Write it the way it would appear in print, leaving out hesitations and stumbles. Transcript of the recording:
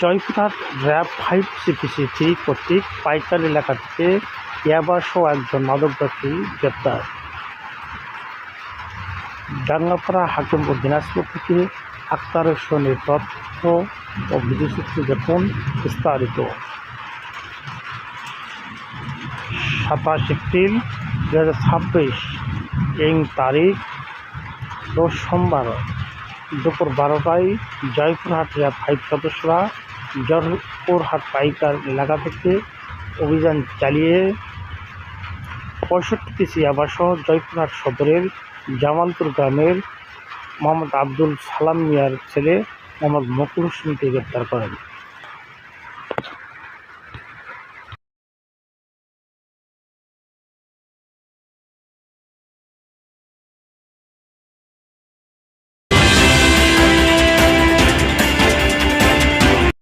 Joypurhat RAB 5 CPC 3 কর্তৃক পাইকারি এলাকা থেকে ইয়াবাসহ একজন মাদকব্যবসায়ী গ্রেপ্তার। ডাঙ্গাপাড়া হাকিমপুর দিনাজপুর থেকে আক্তারের সঙ্গে তথ্য ও ভিডিওচিত্র দেখুন বিস্তারিত। 27 এপ্রিল 2026 এই তারিখ রোজ সোমবার দুপুর 12টায় জয়পুরহাট র্যাব 5 সদস্যরা জয়পুরহাট পাইকার এলাকা থেকে অভিযান চালিয়ে 65 কেজি ইয়াবাসহ জয়পুরহাট সদরের জামালপুর গ্রামের মোহাম্মদ আব্দুল সালাম মিয়ার ছেলে মোহাম্মদ মকুল হোসেনকে গ্রেপ্তার করেন।